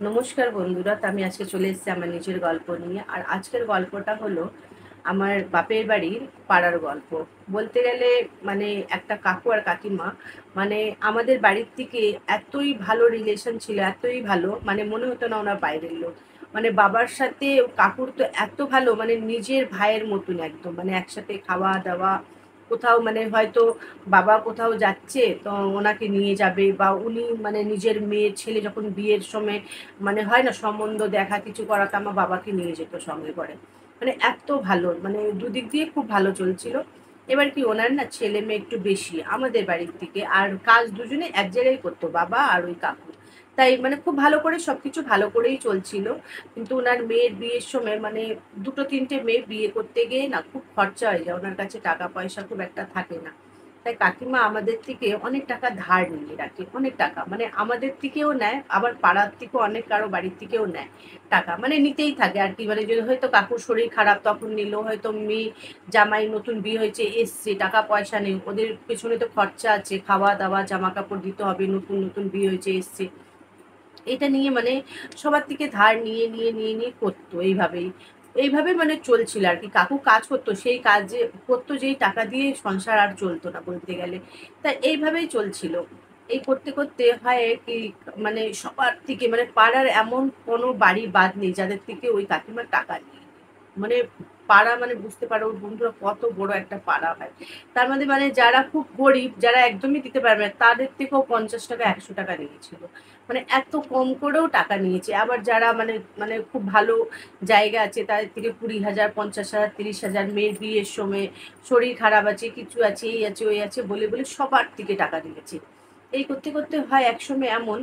নমস্কার বন্ধুরা, তো আমি আজকে চলে এসেছি আমার নিজের গল্প নিয়ে। আর আজকের গল্পটা হলো আমার বাপের বাড়ির পাড়ার গল্প। বলতে গেলে মানে একটা কাকু আর কাকিমা, মানে আমাদের বাড়ির থেকে এতই ভালো রিলেশন ছিল, এতই ভালো, মানে মনে হতো না ওনার বাইরের লোক। মানে বাবার সাথে কাকুর তো এত ভালো, মানে নিজের ভাইয়ের মতন একদম, মানে একসাথে খাওয়া দাওয়া, কোথাও মানে হয়তো বাবা কোথাও যাচ্ছে তো ওনাকে নিয়ে যাবে, বা উনি মানে নিজের মেয়ের ছেলে যখন বিয়ের সময় মানে হয় না সম্বন্ধ দেখা কিছু করাতে আমার বাবাকে নিয়ে যেত সঙ্গে করে। মানে এত ভালো, মানে দুদিক দিয়ে খুব ভালো চলছিল। এবার কি ওনার না ছেলে মেয়ে একটু বেশি আমাদের বাড়ির থেকে, আর কাজ দুজনে এক জায়গায় করতো, বাবা আর ওই কাকু। তাই মানে খুব ভালো করে সবকিছু ভালো করেই চলছিল। কিন্তু ওনার মেয়ের বিয়ের সময় মানে দুটো তিনটে মেয়ে বিয়ে করতে গিয়ে না খুব খরচা হয়ে যায়, ওনার কাছে টাকা পয়সা খুব একটা থাকে না। তাই কাকিমা আমাদের থেকে অনেক টাকা ধার নিয়ে রাখে, অনেক টাকা, মানে আমাদের থেকেও নেয়, আবার পাড়ার থেকেও অনেক কারো বাড়ির থেকেও নেয় টাকা, মানে নিতেই থাকে আর কি। মানে যদি হয়তো কাকুর শরীর খারাপ তখন নিল, হয়তো মেয়ে জামাই নতুন বিয়ে হয়েছে এসছে, টাকা পয়সা নেই, ওদের পেছনে তো খরচা আছে, খাওয়া দাওয়া জামা কাপড় দিতে হবে, নতুন নতুন বিয়ে হয়েছে এসছে, এটা নিয়ে মানে সবার থেকে ধার নিয়ে নিয়ে নিয়ে নিয়ে করতো এইভাবেই। এইভাবে মানে চলছিল আর কি। কাকু কাজ করতো, সেই কাজে করতো যেই টাকা দিয়ে সংসার আর চলতো না বলতে গেলে। তাই এইভাবেই চলছিল। এই করতে করতে হয় কি, মানে সবার থেকে মানে পাড়ার এমন কোনো বাড়ি বাদ নেই যাদের থেকে ওই কাকিমার টাকা নেই। মানে পাড়া মানে বুঝতে পারো বন্ধুরা কত বড় একটা পাড়া হয়। তার মধ্যে মানে যারা খুব গরিব, যারা একদমই দিতে পারবে না, তাদের থেকেও 50 টাকা 100 টাকা নিয়েছিল। মানে এত কম করেও টাকা নিয়েছে। আবার যারা মানে মানে খুব ভালো জায়গা আছে তাদের থেকে 20,000 50,000 30,000, মেয়ের বিয়ের সময় শরীর খারাপ আছে, কিছু আছে, এই আছে ওই আছে বলে বলে সবার থেকে টাকা নিয়েছে। এই করতে করতে হয় একসময় এমন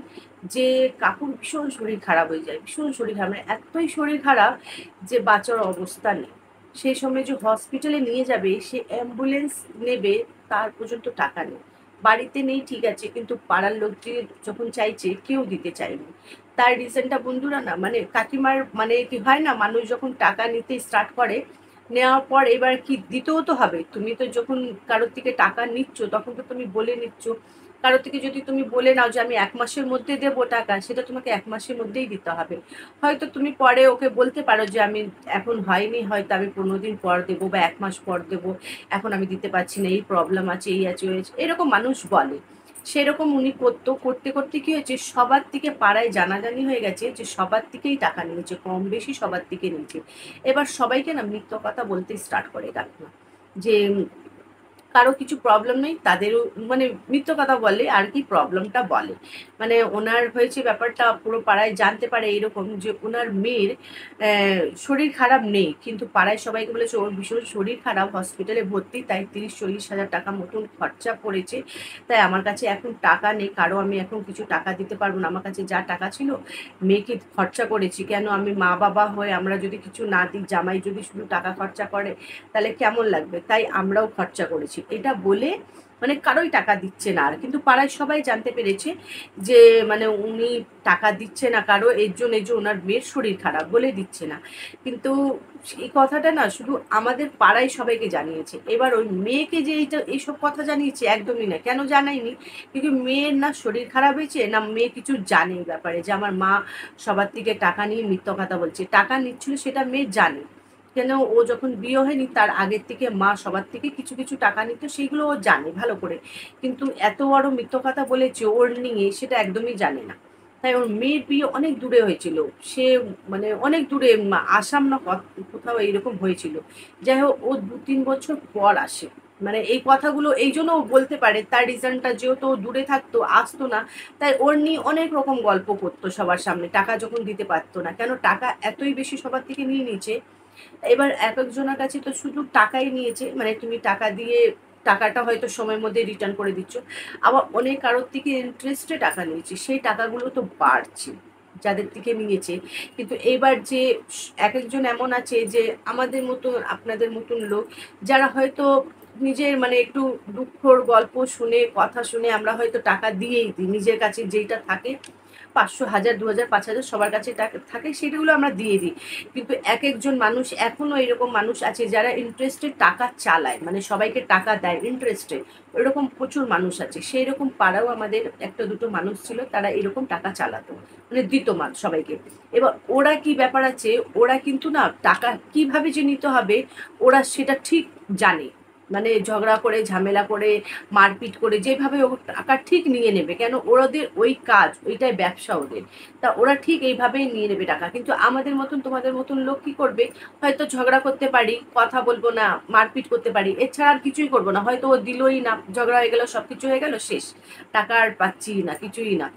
যে কাকুর ভীষণ শরীর খারাপ হয়ে যায়, ভীষণ শরীর খারাপ, মানে এতই শরীর খারাপ যে বাঁচার অবস্থা নেই। সেই সময় যে হসপিটালে নিয়ে যাবে, সে অ্যাম্বুলেন্স নেবে, তার পর্যন্ত টাকা নেই। বাড়িতে নেই ঠিক আছে, কিন্তু পাড়ার লোক যে যখন চাইছে কেউ দিতে চায়নি। তার রিজনটা বন্ধুরা না, মানে কাকিমার মানে কি হয় না, মানুষ যখন টাকা নিতে স্টার্ট করে, নেওয়ার পর এবার কি দিতেও তো হবে। তুমি তো যখন কারোর থেকে টাকা নিচ্ছ তখন তো তুমি বলে নিচ্ছ। কারোর থেকে যদি তুমি বলে নাও যে আমি 1 মাসের মধ্যে দেবো টাকা, সেটা তোমাকে 1 মাসের মধ্যেই দিতে হবে। হয়তো তুমি পরে ওকে বলতে পারো যে আমি এখন হয়নি, হয়তো আমি 15 দিন পর দেবো বা 1 মাস পর দেবো, এখন আমি দিতে পারছি না, এই প্রবলেম আছে, এই আছে ওই আছে, এরকম মানুষ বলে। সেরকম উনি করতো, করতে করতে কি হয়েছে, সবার থেকে পাড়ায় জানাজানি হয়ে গেছে যে সবার থেকেই টাকা নিয়েছে, কম বেশি সবার থেকে নিয়েছে। এবার সবাইকে না মিথ্যা কথা বলতে স্টার্ট করে কাকিমা, যে কারো কিছু প্রবলেম নেই, তাদেরও মানে মিথ্যা কথা বলে আর কি, প্রবলেমটা বলে। মানে ওনার হয়েছে ব্যাপারটা পুরো পাড়ায় জানতে পারে এরকম যে ওনার মেয়ের শরীর খারাপ নেই, কিন্তু পাড়ায় সবাইকে বলেছে ওর ভীষণ শরীর খারাপ, হসপিটালে ভর্তি, তাই 30-40 হাজার টাকা মতন খরচা পড়েছে। তাই আমার কাছে এখন টাকা নেই, কারো আমি এখন কিছু টাকা দিতে পারবো না, আমার কাছে যা টাকা ছিল মেয়েকে খরচা করেছি, কেন আমি মা বাবা হয়ে আমরা যদি কিছু না দিই, জামাই যদি শুধু টাকা খরচা করে তাহলে কেমন লাগবে, তাই আমরাও খরচা করেছি, এটা বলে মানে কারোই টাকা দিচ্ছে না। আর কিন্তু পাড়ায় সবাই জানতে পেরেছে যে মানে উনি টাকা দিচ্ছে না কারো, এর জন্য এই যে ওনার মেয়ের শরীর খারাপ বলে দিচ্ছে না। কিন্তু এই কথাটা না শুধু আমাদের পাড়ায় সবাইকে জানিয়েছে। এবার ওই মেয়েকে যে এইটা এইসব কথা জানিয়েছে একদমই না, কেন জানায়নি, কিন্তু মেয়ের না শরীর খারাপ হয়েছে, না মেয়ে কিছু জানে এই ব্যাপারে যে আমার মা সবার থেকে টাকা নিয়ে মিথ্যা কথা বলছে, টাকা নিচ্ছিল সেটা মেয়ে জানে। কেন, ও যখন বিয়ে হয়নি তার আগের থেকে মা সবার থেকে কিছু কিছু টাকা নিত, সেইগুলো ও জানে ভালো করে। কিন্তু এত বড় মিথ্য কথা বলেছে ওর নিয়ে, সেটা একদমই জানে না। তাই ওর মেয়ের বিয়ে অনেক দূরে হয়েছিল। সে মানে অনেক দূরে, আসাম না কোথাও এইরকম হয়েছিল। যাই হোক, ও 2-3 বছর পর আসে। মানে এই কথাগুলো এই জন্য ও বলতে পারে, তার রিজনটা যেহেতু ও দূরে থাকতো, আসতো না, তাই ওর নিয়ে অনেক রকম গল্প করতো সবার সামনে, টাকা যখন দিতে পারতো না, কেন টাকা এতই বেশি সবার থেকে নিয়ে নিয়েছে। এবার একেকজনের কাছে তো শুধু টাকাই নিয়েছে, মানে তুমি টাকা দিয়ে টাকাটা হয়তো সময়ের মধ্যে রিটার্ন করে দিচ্ছ, আবার অনেক কারোর থেকে ইন্টারেস্টে টাকা নিয়েছে, সেই টাকাগুলো তো বাড়ছে যাদের থেকে নিয়েছে। কিন্তু এইবার যে একেকজন এমন আছে যে আমাদের মতন আপনাদের মতন লোক, যারা হয়তো নিজের মানে একটু দুঃখর গল্প শুনে কথা শুনে আমরা হয়তো টাকা দিয়েই দিই, নিজের কাছে যেইটা থাকে 500, 1000, 2000, 5000 সবার কাছে থাকে, সেগুলো আমরা দিয়ে দিই। কিন্তু এক একজন মানুষ এখনো এরকম মানুষ আছে যারা ইন্টারেস্টে টাকা চালায়, মানে সবাইকে টাকা দেয় ইন্টারেস্টে, ওইরকম প্রচুর মানুষ আছে। সেই রকম পাড়াও আমাদের একটা দুটো মানুষ ছিল, তারা এরকম টাকা চালাতো, মানে দিত সবাইকে। এবার ওরা কি ব্যাপার আছে, ওরা কিন্তু না টাকা কিভাবে যে নিতে হবে ওরা সেটা ঠিক জানে, মানে ঝগড়া করে, ঝামেলা করে, মারপিট করে, যেভাবে ও টাকা ঠিক নিয়ে নেবে, কেন ওদের ওই কাজ, ওইটাই ব্যবসা ওদের। তা ওরা ঠিক এইভাবেই নিয়ে নেবে টাকা। কিন্তু আমাদের মতন, তোমাদের মতন লোক কি করবে, হয়তো ঝগড়া করতে পারি, কথা বলবো না, মারপিট করতে পারি, এছাড়া আর কিছুই করবো না। হয়তো ও দিলই না, ঝগড়া হয়ে গেল, সব কিছু হয়ে গেল, শেষ, টাকা আর পাচ্ছি না, কিছুই না।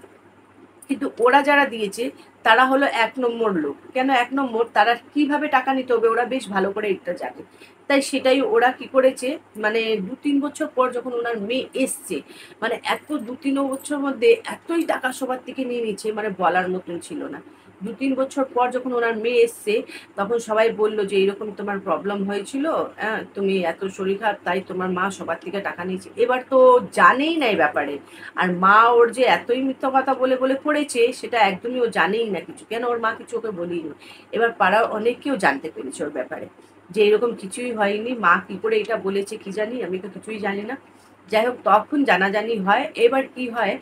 কিন্তু ওরা যারা দিয়েছে তারা হলো 1 নম্বর লোক। কেন 1 নম্বর? তারা কিভাবে টাকা নিতে হবে ওরা বেশ ভালো করে এটা জানে। তাই সেটাই ওরা কি করেছে, মানে 2-3 বছর পর যখন ওনার মেয়ে এসছে, মানে এত 2-3 বছর মধ্যে এতই টাকা সবার থেকে নিয়ে নিচ্ছে, মানে বলার মতন ছিল না। 2-3 বছর পর যখন ওনার মেয়ে এসছে, তখন সবাই বলল যে এইরকম তোমার প্রবলেম হয়েছিল, হ্যাঁ, তুমি এত শরীর খারাপ, তাই তোমার মা সবার থেকে টাকা নিয়েছে। এবার তো জানেই না এই ব্যাপারে। আর মা ওর যে এতই মিথ্যা কথা বলে বলে পড়েছে, সেটা একদমই ও জানেই না কিছু, কেন ওর মা কিছু ওকে বলিনি। এবার পাড়ার অনেক কেউ জানতে পেরেছে ওর ব্যাপারে, যে এরকম কিছুই হয়নি, মা কি করে এটা বলেছে কি জানি, আমি তো কিছুই জানি না। যাই হোক, তখন জানাজানি হয়। এবার কি হয়,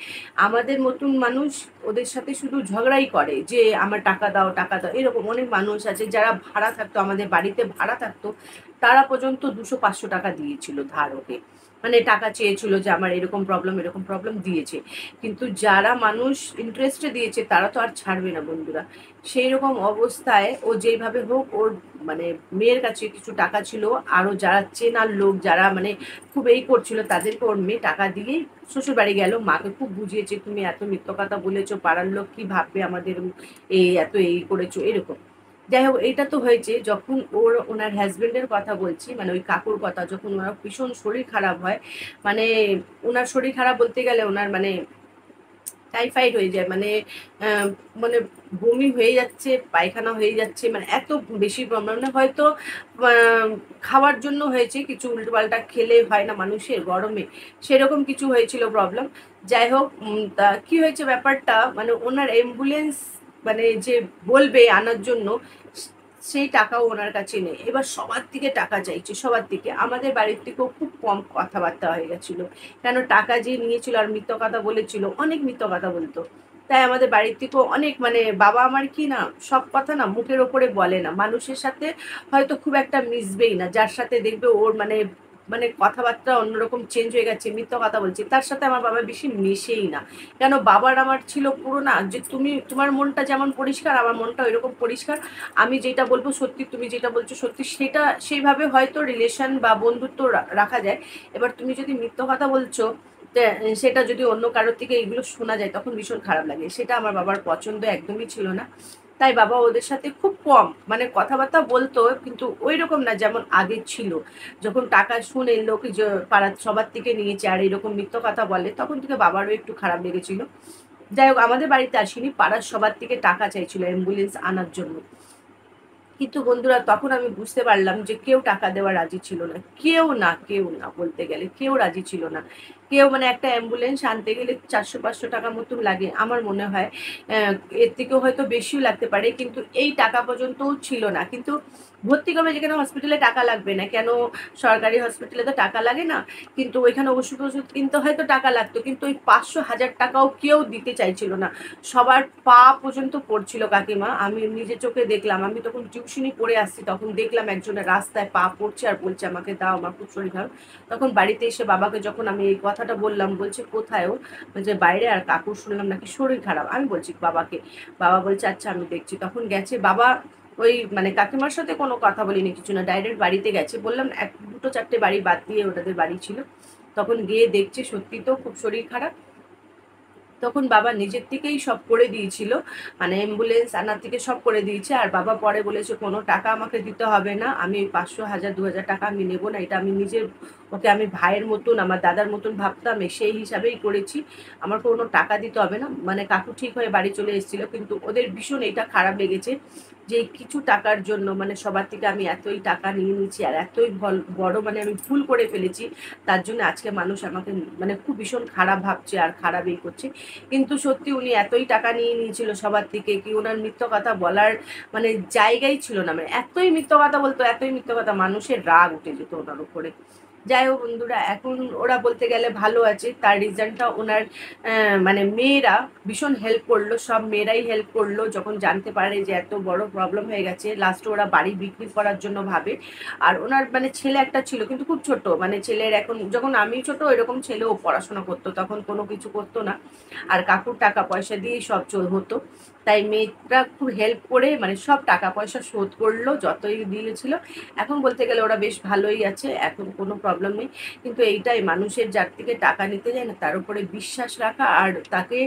আমাদের মতন মানুষ ওদের সাথে শুধু ঝগড়াই করে, যে আমার টাকা দাও, টাকা দাও। এরকম অনেক মানুষ আছে যারা ভাড়া থাকতো, আমাদের বাড়িতে ভাড়া থাকতো, তারা পর্যন্ত 200-500 টাকা দিয়েছিল ধার ওকে, মানে টাকা চেয়েছিল যে আমার এরকম প্রবলেম, এরকম প্রবলেম, দিয়েছে। কিন্তু যারা মানুষ ইন্টারেস্টে দিয়েছে তারা তো আর ছাড়বে না বন্ধুরা। সেই রকম অবস্থায় ও যেইভাবে হোক ওর, মানে মেয়ের কাছে কিছু টাকা ছিল, আরও যারা চেনার লোক, যারা মানে খুব এই করছিল, তাদেরকে ওর মেয়ে টাকা দিয়েই শ্বশুর বাড়ি গেল। মাকে খুব বুঝিয়েছে, তুমি এত মিথ্য কথা বলেছো, পাড়ার লোক কি ভাববে, আমাদের এই এত এই করেছো, এরকম। যাই হোক, এটা তো হয়েছে। যখন ওনার হাজবেন্ডের কথা বলছি, মানে ওই কাকুর কথা, যখন ওনার ভীষণ শরীর খারাপ হয়, মানে ওনার শরীর খারাপ বলতে গেলে ওনার মানে টাইফয়েড হয়ে যায়, মানে মানে বমি হয়ে যাচ্ছে, পায়খানা হয়ে যাচ্ছে, মানে এত বেশি প্রবলেম। না হয়তো খাওয়ার জন্য হয়েছে, কিছু উল্টোপাল্টা খেলে হয় না মানুষের গরমে, সেরকম কিছু হয়েছিল প্রবলেম। যাই হোক, তা কি হয়েছে ব্যাপারটা, মানে ওনার অ্যাম্বুলেন্স, মানে যে বলবে আনার জন্য, সেই টাকাও ওনার কাছে নেই। এবার সবার থেকে টাকা চাইছে, সবার থেকে। আমাদের বাড়ির থেকেও খুব কম কথাবার্তা হয়ে গেছিলো, কেন টাকা যে নিয়েছিল আর মিথ্য কথা বলেছিল, অনেক মিথ্য কথা বলতো। তাই আমাদের বাড়ির থেকেও অনেক, মানে বাবা আমার কি না, সব কথা না মুখের ওপরে বলে না, মানুষের সাথে হয়তো খুব একটা মিশবেই না, যার সাথে দেখবে ওর মানে মানে কথাবার্তা অন্যরকম চেঞ্জ হয়ে গেছে, মিথ্য কথা বলছে, তার সাথে আমার বাবা বেশি মিশেই না। কেন, বাবার আমার ছিল পুরো না, যে তুমি তোমার মনটা যেমন পরিষ্কার, আমার মনটা ওইরকম পরিষ্কার, আমি যেটা বলবো সত্যি, তুমি যেটা বলছো সত্যি, সেটা সেইভাবে হয়তো রিলেশন বা বন্ধুত্ব রাখা যায়। এবার তুমি যদি মিথ্য কথা বলছো, সেটা যদি অন্য কারোর থেকে এগুলো শোনা যায়, তখন ভীষণ খারাপ লাগে। সেটা আমার বাবার পছন্দ একদমই ছিল না। তাই বাবা ওদের সাথে খুব কম, মানে কথাবার্তা বলতো, কিন্তু ওই রকম না যেমন আগে ছিল। যখন টাকা শুনে লোক যে পাড়ার সবার থেকে নিয়েছে আর এরকম মিথ্য কথা বলে, তখন থেকে বাবারও একটু খারাপ লেগেছিল। যাই হোক, আমাদের বাড়িতে আসেনি, পাড়ার সবার থেকে টাকা চাইছিল অ্যাম্বুলেন্স আনার জন্য। কিন্তু বন্ধুরা, তখন আমি বুঝতে পারলাম যে কেউ টাকা দেওয়া রাজি ছিল না, কেউ না, কেউ না, বলতে গেলে কেউ রাজি ছিল না। কেউ, মানে একটা অ্যাম্বুলেন্স আনতে গেলে 400-500 টাকা মতন লাগে আমার মনে হয়, এর থেকেও হয়তো বেশিও লাগতে পারে, কিন্তু এই টাকা পর্যন্তও ছিল না। কিন্তু ভর্তি করবে যেখানে হসপিটালে টাকা লাগবে না, কেন সরকারি হসপিটালে তো টাকা লাগে না, কিন্তু ওইখানে ওষুধ ওষুধ কিনতে হয়তো টাকা লাগতো, কিন্তু ওই 500-1000 টাকাও কেউ দিতে চাইছিল না। সবার পা পর্যন্ত পড়ছিল কাকিমা, আমি নিজের চোখে দেখলাম। আমি তখন টিউশনি পড়ে আসছি, তখন দেখলাম একজনের রাস্তায় পা পড়ছে আর বলছে আমাকে দাও, আমার খুব শরীর খারাপ। তখন বাড়িতে এসে বাবাকে যখন আমি এই কথাটা বললাম, বলছে কোথায় ও, যে বাইরে, আর কাকুর শুনলাম নাকি শরীর খারাপ। আমি বলছি বাবাকে, বাবা বলছে আচ্ছা আমি দেখছি। তখন গেছে বাবা, ওই মানে কাকিমার সাথে কোনো কথা বলিনি, কিছু না, ডাইরেক্ট বাড়িতে গেছে। বললাম 1-2-4টে বাড়ি বাদ দিয়ে ওটাদের বাড়ি ছিল। তখন গিয়ে দেখছে সত্যি তো খুব শরীর খারাপ। তখন বাবা নিজের থেকেই সব করে দিয়েছিল, মানে অ্যাম্বুলেন্স আনার থেকে সব করে দিয়েছে। আর বাবা পরে বলেছে কোনো টাকা আমাকে দিতে হবে না, আমি 500, 1000, 2000 টাকা আমি নেবো না, এটা আমি নিজের ওকে আমি ভাইয়ের মতন, আমার দাদার মতন ভাবতাম, সেই হিসাবেই করেছি। আমার কোনো টাকা দিতে হবে না। মানে কাকু ঠিক হয়ে বাড়ি চলে এসেছিল, কিন্তু ওদের ভীষণ এটা খারাপ লেগেছে যে কিছু টাকার জন্য মানে সবার থেকে আমি এতই টাকা নিয়ে নিয়েছি আর এতই বড় মানে আমি ভুল করে ফেলেছি, তার জন্য আজকে মানুষ আমাকে মানে খুব ভীষণ খারাপ ভাবছে আর খারাপই করছে। কিন্তু সত্যি উনি এতই টাকা নিয়ে নিয়েছিল সবার থেকে কি ওনার মিথ্যা কথা বলার মানে জায়গাই ছিল না। মানে এতই মিথ্যা কথা বলতো, এতই মিথ্যা কথা, মানুষের রাগ উঠে যেত ওনার উপরে। যাই হোক বন্ধুরা, এখন ওরা বলতে গেলে ভালো আছে। তার রিজনটা ওনার মানে মেয়েরা ভীষণ হেল্প করলো, সব মেয়েরাই হেল্প করলো যখন জানতে পারে যে এত বড় প্রবলেম হয়ে গেছে। লাস্টে ওরা বাড়ি বিক্রি করার জন্য ভাবে। আর ওনার মানে ছেলে একটা ছিল কিন্তু খুব ছোট, মানে ছেলের এখন যখন আমি ছোট এরকম ছেলেও পড়াশোনা করতো, তখন কোনো কিছু করতো না। আর কাকুর টাকা পয়সা দিয়েই সব হতো। তাই মেয়েরা খুব হেল্প করে মানে সব টাকা পয়সা শোধ করলো যতই দিয়েছিল। এখন বলতে গেলে ওরা বেশ ভালোই আছে, এখন কোনো প্রবলেম নেই। কিন্তু এইটাই মানুষের যার থেকে টাকা নিতে যায় না তার উপরে বিশ্বাস রাখা, আর তাকে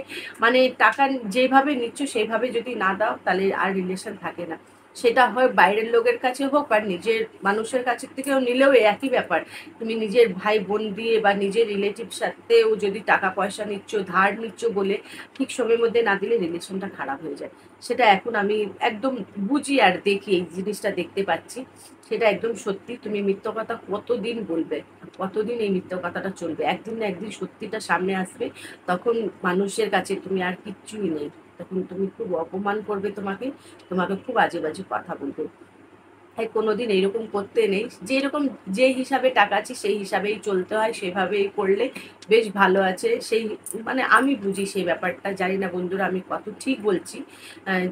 মানে টাকা যেভাবে নিচ্ছ সেইভাবে যদি না দাও তাহলে আর রিলেশন থাকে না। সেটা হয় বাইরের লোকের কাছে হোক আর নিজের মানুষের কাছে থেকেও নিলেও একই ব্যাপার। তুমি নিজের ভাই বোন দিয়ে বা নিজের রিলেটিভ সাথেও যদি টাকা পয়সা নিচ্ছ, ধার নিচ্ছ বলে ঠিক সময়ের মধ্যে না দিলে রিলেশনটা খারাপ হয়ে যায়। সেটা এখন আমি একদম বুঝি আর দেখি, এই জিনিসটা দেখতে পাচ্ছি। সেটা একদম সত্যি। তুমি মিথ্যা কথা কতদিন বলবে, কতদিন এই মিথ্যা কথাটা চলবে? একদিন না একদিন সত্যিটা সামনে আসবে, তখন মানুষের কাছে তুমি আর কিচ্ছুই নেই। তখন তুমি খুব অপমান করবে, তোমাকে তোমাকে খুব আজে বাজে কথা বলবে। তাই কোনোদিন এইরকম করতে নেই। যেরকম যে হিসাবে টাকা আছে সেই হিসাবেই চলতে হয়, সেভাবেই করলে বেশ ভালো আছে। সেই মানে আমি বুঝি সেই ব্যাপারটা। জানি না বন্ধুরা আমি কত ঠিক বলছি।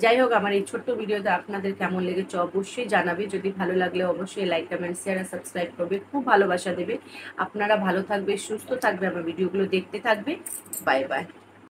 যাই হোক, আমার এই ছোট্ট ভিডিওতে আপনাদের কেমন লেগেছে অবশ্যই জানাবে। যদি ভালো লাগলে অবশ্যই লাইক, কমেন্ট, শেয়ার আর সাবস্ক্রাইব করবে। খুব ভালোবাসা দেবে। আপনারা ভালো থাকবে, সুস্থ থাকবে, আমার ভিডিওগুলো দেখতে থাকবে। Bye bye.